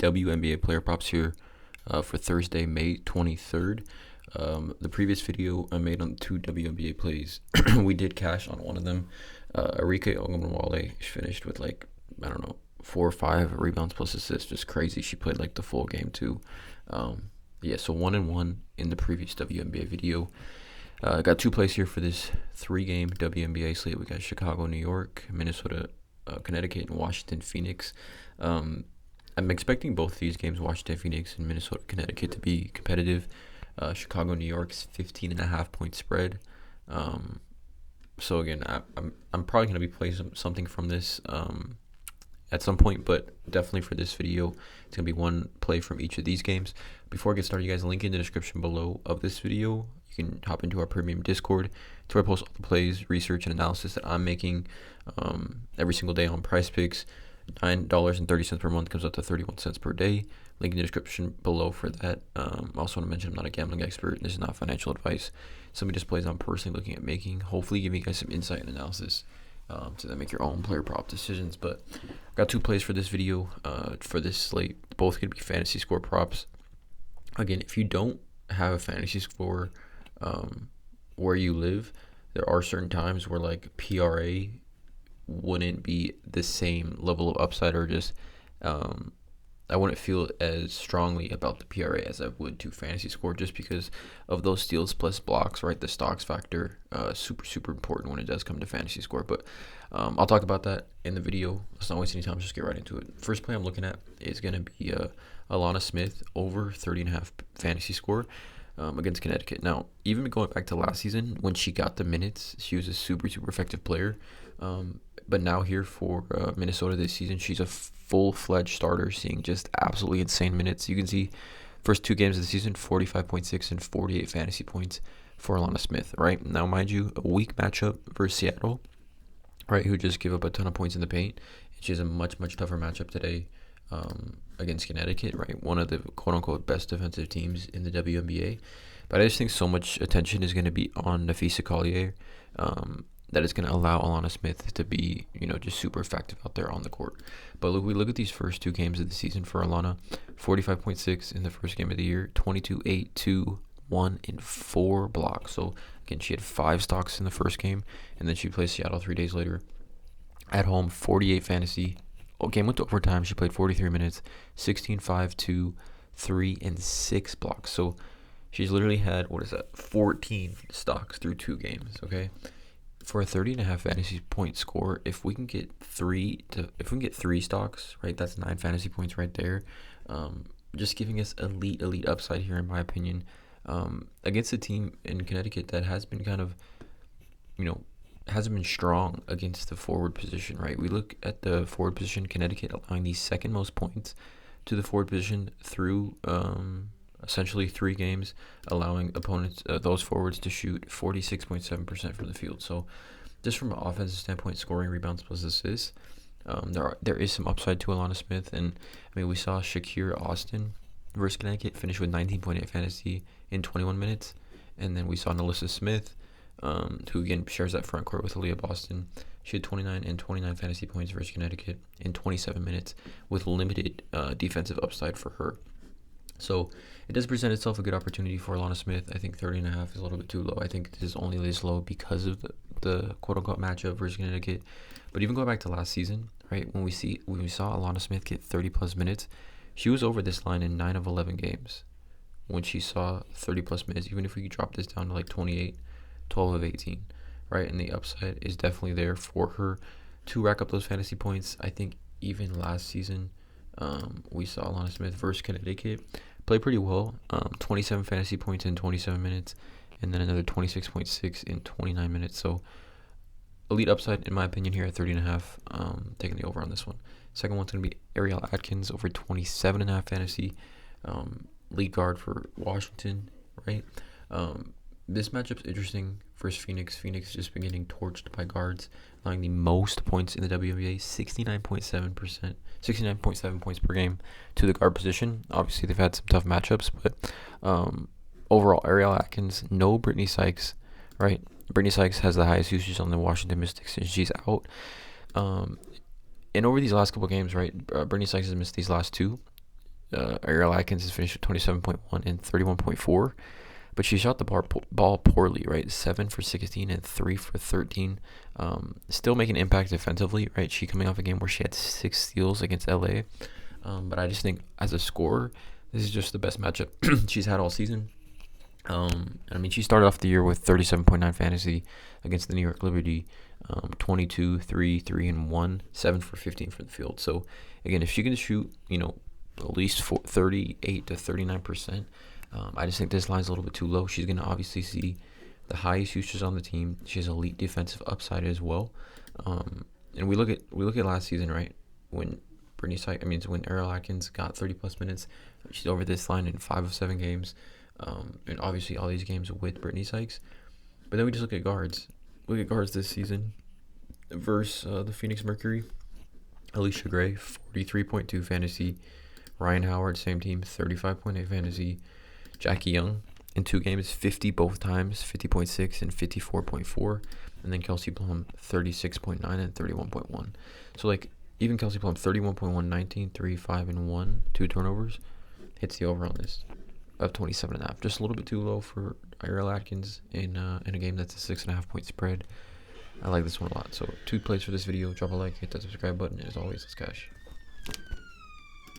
WNBA player props here for Thursday, May 23rd. The previous video I made on 2 WNBA plays, we did cash on one of them. Wnba finished with 4 or 5 rebounds plus assists, just crazy. She played the full game too. So 1-1 in the previous WNBA video. I got 2 plays here for this 3-game WNBA slate. We got Chicago, New York, Minnesota, Connecticut, and Washington, Phoenix. I'm expecting both these games, Washington, Phoenix, and Minnesota, Connecticut, to be competitive. Chicago, New York's 15.5 point spread. So again, I'm probably going to be playing something from this at some point, but definitely for this video, it's going to be one play from each of these games. Before I get started, you guys, link in the description below of this video. You can hop into our premium Discord. It's where I post all the plays, research, and analysis that I'm making every single day on PrizePicks. $9.30 per month comes up to 31 cents per day. Link in the description below for that. I also want to mention I'm not a gambling expert. This is not financial advice. Some of these plays I'm personally looking at making. Hopefully giving you guys some insight and analysis to then make your own player prop decisions. But I've got 2 plays for this video, for this slate. Both going to be fantasy score props. Again, if you don't have a fantasy score where you live, there are certain times where PRA wouldn't be the same level of upside, or just I wouldn't feel as strongly about the PRA as I would to fantasy score, just because of those steals plus blocks, right? The stocks factor, super important when it does come to fantasy score. But I'll talk about that in the video. Let's not waste any time, just get right into it. First play I'm looking at is going to be Alana Smith over 30.5 fantasy score against Connecticut. Now, even going back to last season when she got the minutes, she was a super effective player. But now here for Minnesota this season, she's a full-fledged starter, seeing just absolutely insane minutes. You can see first 2 games of the season, 45.6 and 48 fantasy points for Alana Smith, right? Now, mind you, a weak matchup versus Seattle, right, who just give up a ton of points in the paint. And she has a much tougher matchup today against Connecticut, right? One of the quote-unquote best defensive teams in the WNBA. But I just think so much attention is going to be on Nafisa Collier, that is going to allow Alana Smith to be, just super effective out there on the court. But we look at these first 2 games of the season for Alana. 45.6 in the first game of the year, 22, 8, 2, 1, and 4 blocks. So again, she had 5 stocks in the first game, and then she plays Seattle 3 days later at home. 48 fantasy. Game went to overtime. She played 43 minutes, 16, 5, 2, 3, and 6 blocks. So she's literally had 14 stocks through 2 games. Okay. For a 30.5 fantasy point score, if we can get 3 stocks, right, that's 9 fantasy points right there. Just giving us elite upside here, in my opinion, against a team in Connecticut that has been kind of, hasn't been strong against the forward position, right? We look at the forward position, Connecticut allowing the second most points to the forward position through essentially 3 games, allowing opponents, those forwards, to shoot 46.7% from the field. So just from an offensive standpoint, scoring, rebounds plus assists, there is some upside to Alana Smith. And we saw Shakira Austin versus Connecticut finish with 19.8 fantasy in 21 minutes. And then we saw Nalissa Smith, who again shares that front court with Aaliyah Boston. She had 29 and 29 fantasy points versus Connecticut in 27 minutes with limited defensive upside for her. So it does present itself a good opportunity for Alana Smith. I think 30.5 is a little bit too low. I think this is only this low because of the quote-unquote matchup versus Connecticut. But even going back to last season, right, when we saw Alana Smith get 30-plus minutes, she was over this line in 9 of 11 games when she saw 30-plus minutes. Even if we could drop this down to 28, 12 of 18, right? And the upside is definitely there for her to rack up those fantasy points. I think even last season, we saw Alana Smith versus Connecticut play pretty well. 27 fantasy points in 27 minutes, and then another 26.6 in 29 minutes. So elite upside, in my opinion, here at 30.5. Taking the over on this one. Second one's going to be Ariel Atkins over 27.5 fantasy. Lead guard for Washington, right? This matchup's interesting versus Phoenix. Phoenix just been getting torched by guards, allowing the most points in the WNBA, 69.7 points per game to the guard position. Obviously, they've had some tough matchups, but overall, Ariel Atkins, no Brittany Sykes, right? Brittany Sykes has the highest usage on the Washington Mystics, and she's out. And over these last couple games, right, Brittany Sykes has missed these last 2. Ariel Atkins has finished with 27.1 and 31.4. But she shot the ball poorly, right? 7 for 16 and 3 for 13. Still making an impact defensively, right? She coming off a game where she had 6 steals against LA. But I just think as a scorer, this is just the best matchup she's had all season. I mean, she started off the year with 37.9 fantasy against the New York Liberty, 22, 3, 3, and 1, 7 for 15 for the field. So, again, if she can shoot, at least 38 to 39%, I just think this line's a little bit too low. She's going to obviously see the highest usage on the team. She has elite defensive upside as well. And we look at last season, right? When when Ariel Atkins got 30-plus minutes, she's over this line in 5 of 7 games. And obviously all these games with Brittany Sykes. But then we just look at guards. Look at guards this season versus the Phoenix Mercury. Alicia Gray, 43.2 fantasy. Ryan Howard, same team, 35.8 fantasy. Jackie Young, in 2 games, 50 both times, 50.6 and 54.4. And then Kelsey Plum, 36.9 and 31.1. So, even Kelsey Plum, 31.1, 19, 3, 5, and 1, 2 turnovers, hits the over on this of 27.5. Just a little bit too low for Ariel Atkins in a game that's a 6.5 point spread. I like this one a lot. So 2 plays for this video. Drop a like, hit that subscribe button. As always, let's cash.